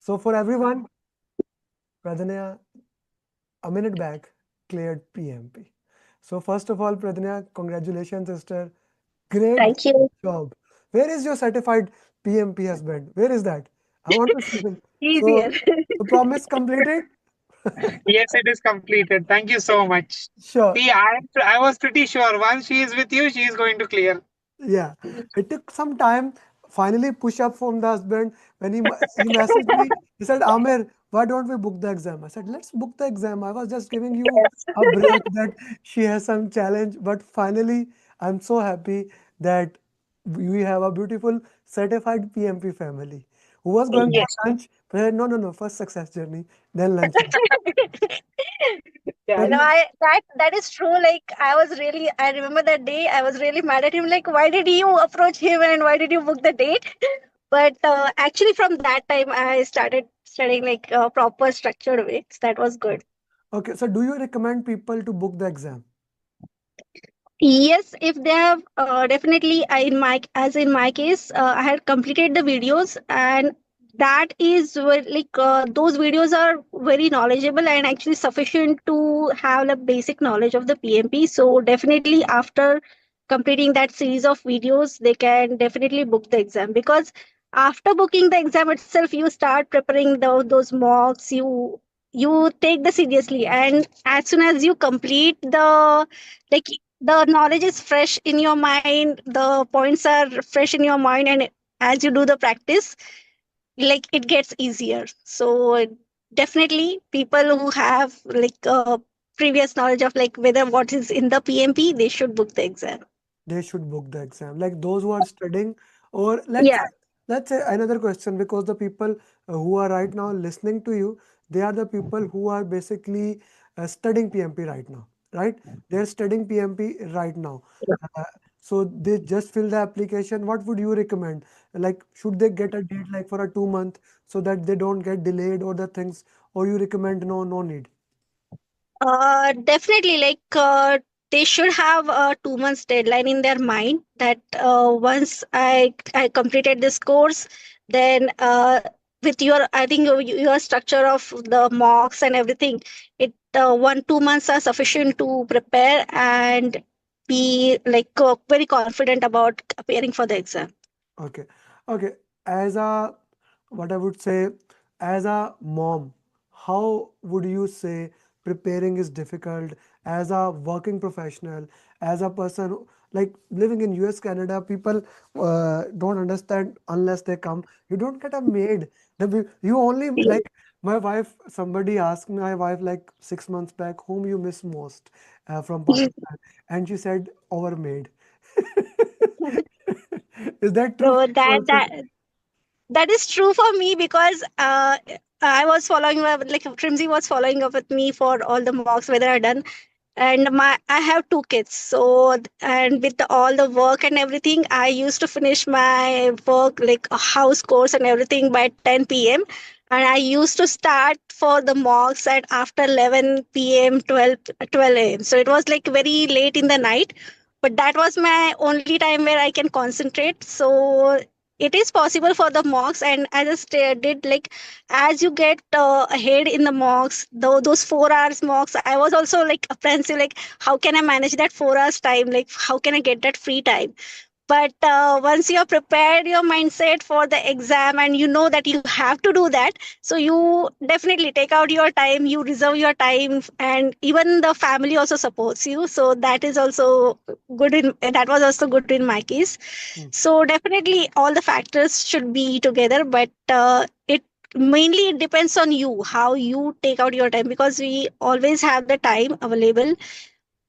So for everyone, Pradnya, a minute back, cleared PMP. So first of all, Pradnya, congratulations, sister. Great Thank you. job. Where is your certified PMP husband? Where is that? I want to see him. Easier. So, so promise completed? Yes, it is completed. Thank you so much. Sure. See, I was pretty sure once she is with you, she is going to clear. Yeah, it took some time. Finally, push up from the husband when he messaged me. He said, "Amir, why don't we book the exam?" I said, "Let's book the exam. I was just giving you a break that she has some challenge, but finally, I'm so happy that we have a beautiful certified PMP family who was going for Yes. lunch. But I said, no, no, no. First success journey, then lunch. Yeah, no, Pradnya, that is true. Like I remember that day I was really mad at him. Like, why did you approach him and why did you book the date? But actually, from that time, I started studying like a proper structured way. So that was good. okay. So, do you recommend people to book the exam? Yes, if they have definitely in my case, I had completed the videos and that is those videos are very knowledgeable and actually sufficient to have the basic knowledge of the PMP. So definitely after completing that series of videos, they can definitely book the exam because after booking the exam itself, you start preparing those mocks. You take the seriously and as soon as you complete like the knowledge is fresh in your mind, the points are fresh in your mind, and as you do the practice, like it gets easier. So definitely people who have previous knowledge of like whether what is in the PMP, they should book the exam. They should book the exam. Like those who are studying, or Yeah. let's say another question, because the people who are right now listening to you, they are the people who are basically studying PMP right now, right? They're studying PMP right now. Uh, so they just fill the application. What would you recommend? Like, should they get a date like for a 2 month so that they don't get delayed or the things, or you recommend no, no need? Definitely, they should have a 2 months deadline in their mind that once I completed this course, then with your I think your structure of the mocks and everything, it 1 2 months are sufficient to prepare and be very confident about appearing for the exam. Okay. Okay. As a, what I would say, as a mom, how would you say preparing is difficult as a working professional, as a person like living in US, Canada, people don't understand unless they come. You don't get a maid. You only like my wife, somebody asked my wife like 6 months back, whom you miss most from Pakistan, and she said, our maid. Is that true for So you that also? that that is true for me because I was following up, like Trimsy was following up with me for all the mocks whether I done, and my I have two kids, so and with all the work and everything, I used to finish my work like a house course and everything by 10 p.m. and I used to start for the mocks at after 11 p.m. 12 a.m. So it was like very late in the night, but that was my only time where I can concentrate. So it is possible for the mocks, and I just did like as you get ahead in the mocks, those 4 hours mocks, I was also like apprehensive, like how can I manage that 4 hours time, like how can I get that free time. But once you're prepared your mindset for the exam and you know that you have to do that, so you definitely take out your time, you reserve your time, and even the family also supports you. So that is also good in that was also good in my case. Hmm. So definitely all the factors should be together, but it mainly it depends on you how you take out your time, because we always have the time available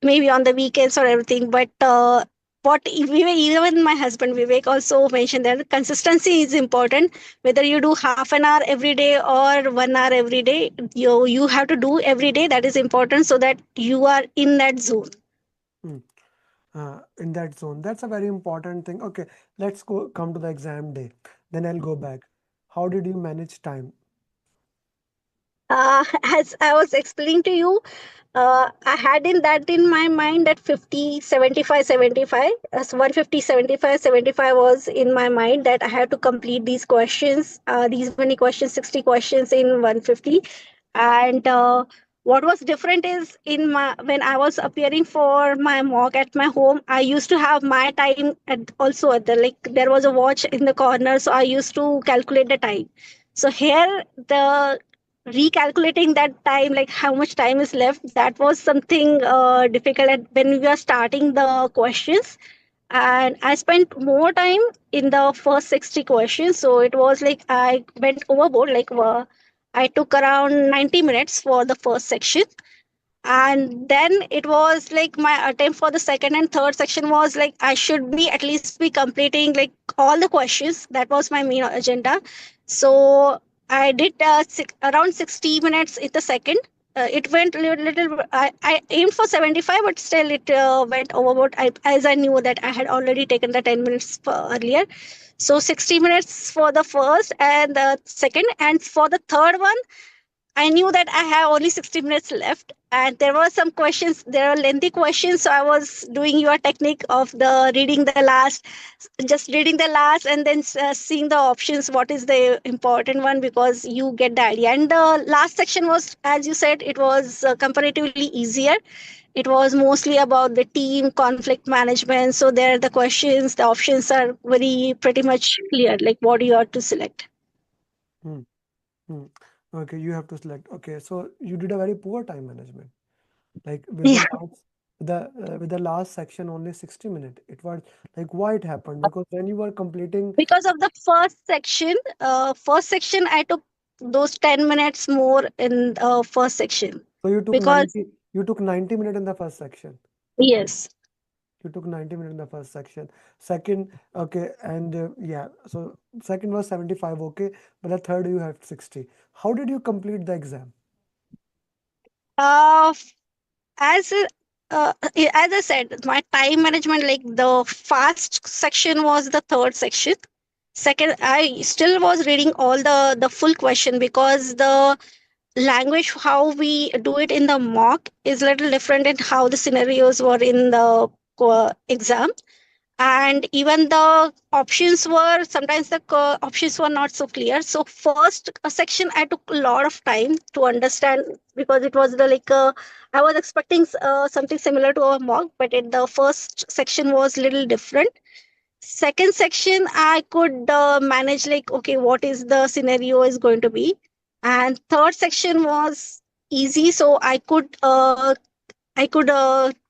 maybe on the weekends or everything. But even my husband Vivek also mentioned that consistency is important. Whether you do half an hour every day or 1 hour every day, you have to do every day. That is important so that you are in that zone. Hmm. In that zone. That's a very important thing. Okay, let's go come to the exam day. Then I'll go back. How did you manage time? As I was explaining to you, I had in that in my mind that 50, 75, 75, 150, 75, 75 was in my mind that I had to complete these questions, these many questions, 60 questions in 150. And what was different is in my when I was appearing for my mock at my home, I used to have my time also at the like there was a watch in the corner, so I used to calculate the time. So here the recalculating that time, like how much time is left, that was something difficult when we were starting the questions. And I spent more time in the first 60 questions, so it was like I went overboard, like I took around 90 minutes for the first section. And then it was like my attempt for the second and third section was like I should be at least be completing like all the questions. That was my main agenda. So I did around 60 minutes in the second. It went little I aimed for 75, but still it went overboard, as I knew that I had already taken the 10 minutes earlier. So 60 minutes for the first and the second, and for the third one I knew that I have only 60 minutes left, and there were some questions. There are lengthy questions, so I was doing your technique of the reading the last, just reading the last, and then seeing the options. What is the important one, because you get the idea. And the last section was, as you said, it was comparatively easier. It was mostly about the team conflict management. So there, the questions, the options are very pretty much clear, like what you are to select. Hmm. Hmm. Okay, you have to select. Okay, so you did a very poor time management. Like with the Yeah. last, with the last section only 60 minutes. It was like why it happened? Because when you were completing, Because of the first section I took those 10 minutes more in first section, so you took because 90 minutes in the first section. yes. You took 90 minutes in the first section. Second, okay, and yeah, so second was 75, okay, but the third you have 60. How did you complete the exam? uh as as I said, my time management, like the fast section was the third section. Second, I still was reading all the full question, because the language how we do it in the mock is a little different in how the scenarios were in the exam. And even the options were sometimes the options were not so clear. So first section I took a lot of time to understand, because it was the like I was expecting something similar to a mock, but the first section was little different. Second section I could manage, like okay, what is the scenario is going to be. And third section was easy, so I could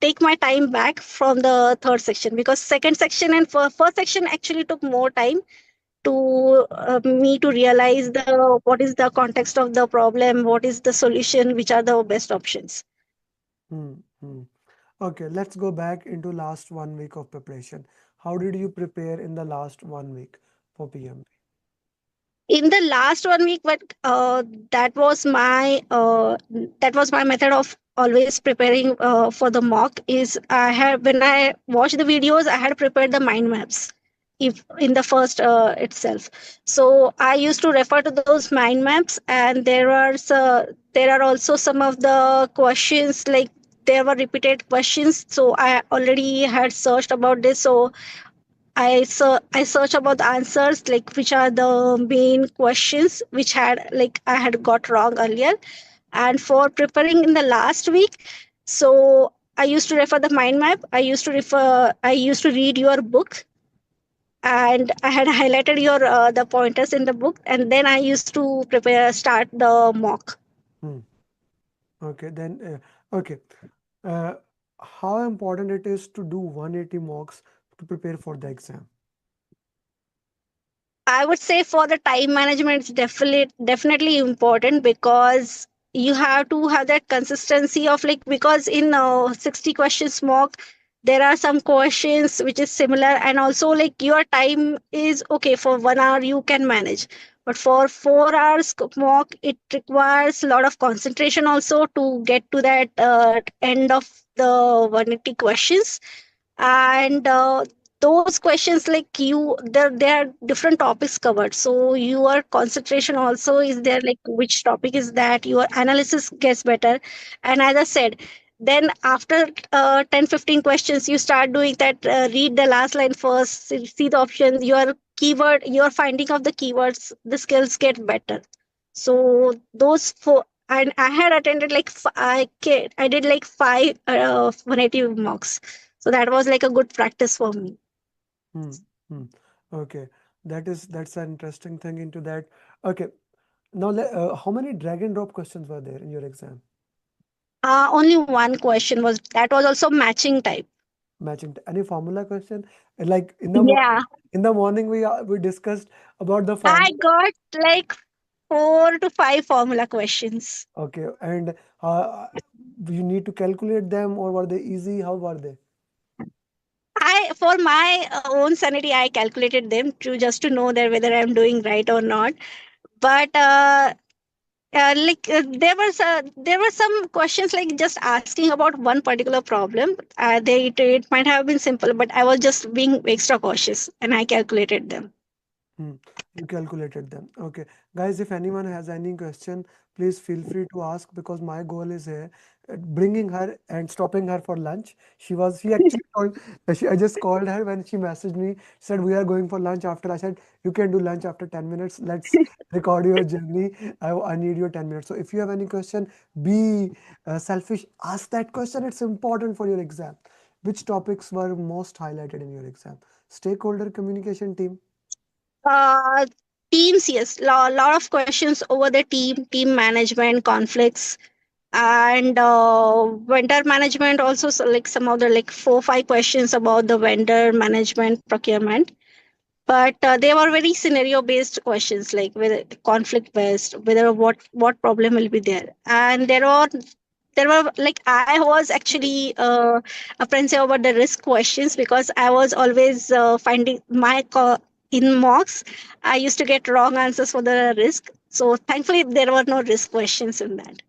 take my time back from the third section, because second section and first section actually took more time to me to realize the what is the context of the problem, what is the solution, which are the best options. Hmm, hmm. Okay, let's go back into last 1 week of preparation. How did you prepare in the last 1 week for PMP? In the last 1 week, but that was my method of always preparing for the mock. Is I had when I watched the videos, I had prepared the mind maps if in the first itself. So I used to refer to those mind maps, and there are also some of the questions, like there were repeated questions, so I already had searched about this. So I search about the answers, like which are the main questions which had like I had got wrong earlier. And for preparing in the last week, so I used to refer the mind map. I used to read your book, and I had highlighted your the pointers in the book, and then I used to start the mock. Hmm. Okay, then, okay. Uh, how important it is to do 180 mocks to prepare for the exam? I would say for the time management, it's definitely important, because you have to have that consistency of like, because in 60 questions mock, there are some questions which is similar, and also like your time is okay for 1 hour you can manage, but for 4 hours mock it requires a lot of concentration also to get to that end of the 180 questions. And those questions, like there are different topics covered, so your concentration also is there, like which topic is that, your analysis gets better. And as I said, then after 10-15 questions, you start doing that, read the last line first, see the options, your finding of the keywords, the skills get better. So those four, and I had attended like I did like 5 mocks, so that was like a good practice for me. Hmm. Hmm. Okay, that's an interesting thing into that. Okay, now how many drag and drop questions were there in your exam? Only one question was, that was also matching type. Matching any formula question? Like Yeah, in the morning we discussed about the I formula. got like 4 to 5 formula questions. Okay, and uh, you need to calculate them, or were they easy? How were they? I, for my own sanity, I calculated them to just to know that whether I'm doing right or not. But there were some questions like just asking about one particular problem. It might have been simple, but I was just being extra cautious and I calculated them. Hmm. You calculated them. Okay. Guys, if anyone has any question, please feel free to ask because my goal is here bringing her and stopping her for lunch. She actually called, I just called her when she messaged me, said, we are going for lunch after. I said, you can do lunch after 10 minutes. Let's record your journey. I need your 10 minutes. So if you have any question, be selfish. Ask that question. It's important for your exam. Which topics were most highlighted in your exam? Stakeholder communication team. Uh, Teams, yes, lot of questions over the team management, conflicts, and vendor management also. So like some of the like 4 5 questions about the vendor management procurement. But they were very scenario based questions, like whether conflict based, whether what problem will be there. And there were like, I was actually apprehensive about the risk questions because I was always finding in mocks I used to get wrong answers for the risk. So thankfully there were no risk questions in that.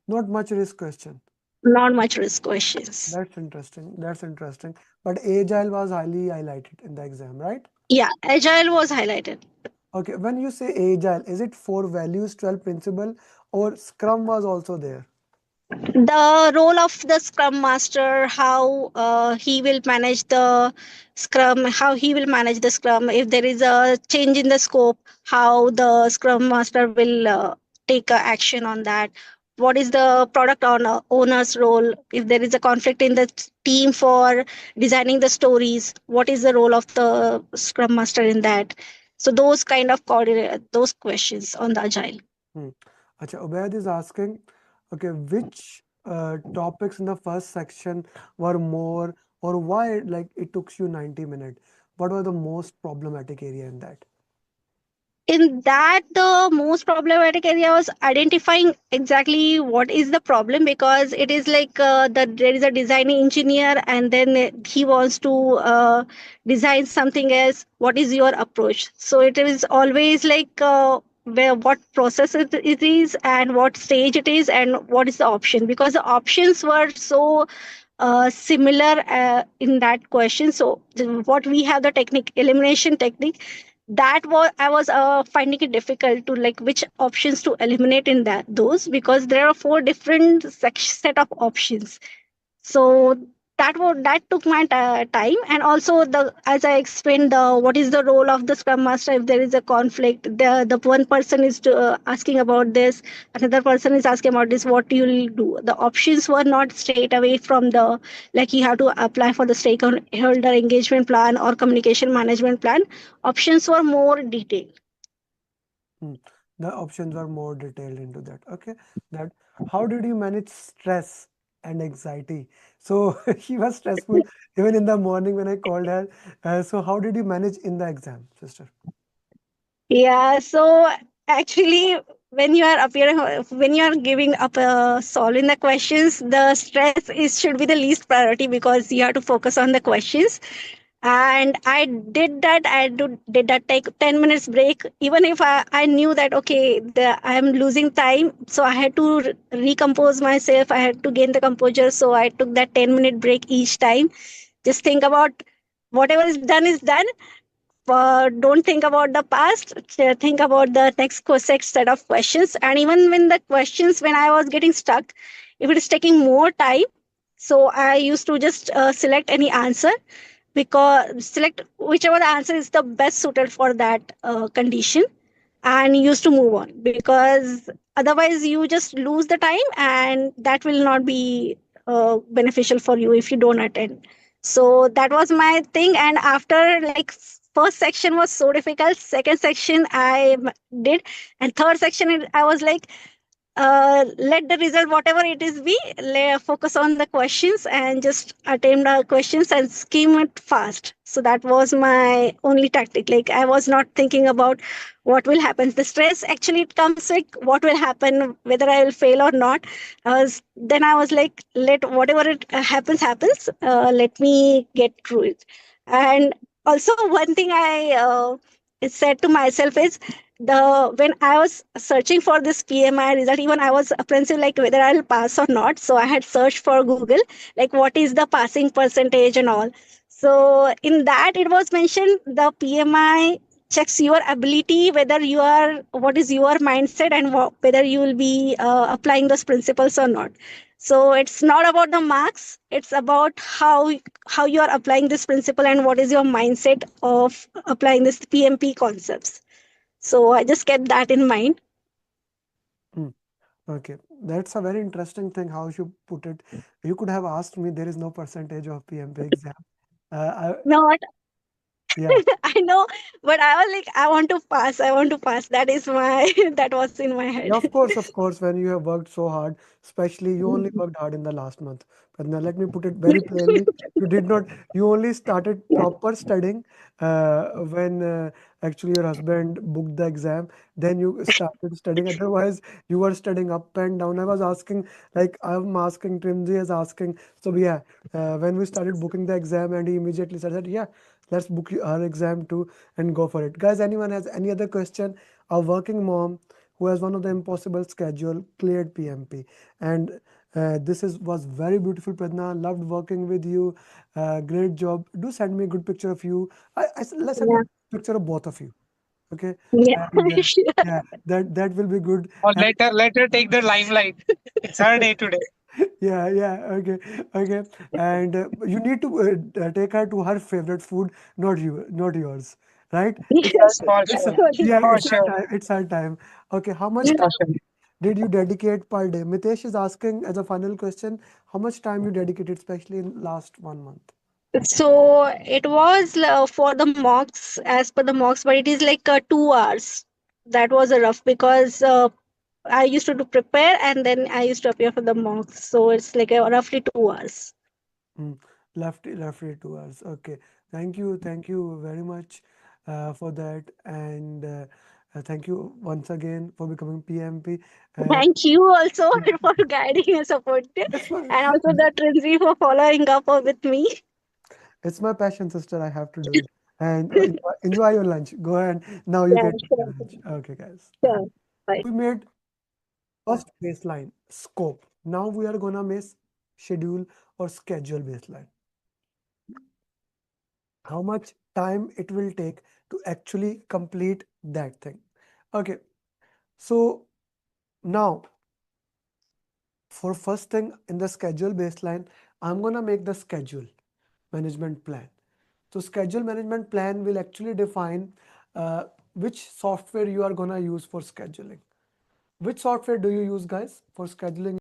Not much risk question. Not much risk questions. That's interesting. That's interesting. But agile was highly highlighted in the exam, right? Yeah, agile was highlighted. Okay, when you say agile, is it for values 12 principle or Scrum was also there? The role of the scrum master, how he will manage the scrum, how he will manage the scrum if there is a change in the scope, how the scrum master will take action on that. What is the owner's role if there is a conflict in the team for designing the stories? What is the role of the scrum master in that? So those kind of those questions on the agile. Hmm. Acha, Ubaid is asking, okay, which topics in the first section were more or why like it took you 90 minutes? What were the most problematic area in that? In that, the most problematic area was identifying exactly what is the problem, because it is like that there is a design engineer and then he wants to design something else. What is your approach? So it is always like where what process it is and what stage it is and what is the option, because the options were so similar in that question. So what we have, the technique, elimination technique, that was I was finding it difficult to like which options to eliminate in that those, because there are 4 different set of options. So that took my time. And also, the as I explained, the what is the role of the scrum master if there is a conflict, the one person is asking about this, another person is asking about this, what you will do. The options were not straight away from the, like you have to apply for the stakeholder engagement plan or communication management plan. Options were more detailed. Hmm. The options were more detailed into that. Okay, that how did you manage stress and anxiety? So she was stressful even in the morning when I called her. So how did you manage in the exam, sister? Yeah, so actually, when you are giving up solving the questions, the stress is should be the least priority because you have to focus on the questions. And I did that. Did that take 10 minutes break, even if I knew that okay, I'm losing time, so I had to recompose myself. I had to gain the composure, so I took that 10-minute break each time. Just think about whatever is done. Don't think about the past. Think about the next set of questions. And even when the questions, when I was getting stuck, if it is taking more time, so I used to just select any answer, because select whichever the answer is the best suited for that condition, and used to move on, because otherwise you just lose the time, and that will not be beneficial for you if you don't attend. So that was my thing. And after, like, first section was so difficult, second section did, and third section I was like, let the result whatever it is be, focus on the questions and just attempt the questions and skim it fast. So that was my only tactic. Like, I was not thinking about what will happen. The stress actually it comes like what will happen, whether I will fail or not. Then I was like, let whatever it happens, let me get through it. And also one thing I said to myself is, the when I was searching for this PMI result, even I was apprehensive like whether I'll pass or not. So I had searched for Google, like what is the passing percentage and all. So in that it was mentioned the PMI checks your ability, whether you are, what is your mindset, and whether you will be applying those principles or not. So it's not about the marks, it's about how you are applying this principle and what is your mindset of applying this PMP concepts. So I just kept that in mind. Hmm. Okay, that's a very interesting thing how you put it. You could have asked me, there is no percentage of PMP exam. I, No, what yeah. I know, but I was like, I want to pass. I want to pass. That is my that was in my Yeah, head. of course, of course. When you have worked so hard, especially you only worked hard in the last month. But now let me put it very plainly. You did not, you only started proper studying when actually your husband booked the exam. Then you started studying. Otherwise, you were studying up and down. I was asking, like I'm asking, Trimji is asking. So yeah, when we started booking the exam, and he immediately said that, yeah, let's book our exam too and go for it. Guys, anyone has any other question? A working mom who has one of the impossible schedule cleared PMP, and this is was very beautiful. Pradna, loved working with you. Great job. Do send me a good picture of you. Let's send me Yeah, a picture of both of you. Okay, yeah, and sure. yeah, that will be good. Or And let her take the limelight. It's her day today. yeah, yeah, okay, okay. And you need to take her to her favorite food, not you, not yours, right? Yeah, It's Yes, for it's sure. yeah, For it's her sure. time. It's her time. Okay, how much For time sure. did you dedicate per day? Mitesh is asking as a final question, how much time you dedicated, especially in last 1 month? So it was for the mocks, as per the mocks, but it is like 2 hours. That was a rough, because I used to do prepare and then I used to appear for the mocks. So it's like roughly 2 hours. Mm, roughly 2 hours. Okay, thank you very much for that, and thank you once again for becoming PMP. Uh, Thank you also for guiding and supporting, that's what and also the Trinzy for following up with me. it's my passion, sister. I have to do it. And enjoy your lunch. Go ahead. Now you Yeah, can eat your sure, lunch. Okay, guys. Bye. sure. Bye. We made first baseline scope. Now we are gonna make schedule or schedule baseline. How much time it will take to actually complete that thing. Okay, so now for first thing in the schedule baseline, I'm gonna make the schedule management plan. So schedule management plan will actually define which software you are gonna use for scheduling. Which software do you use, guys, for scheduling?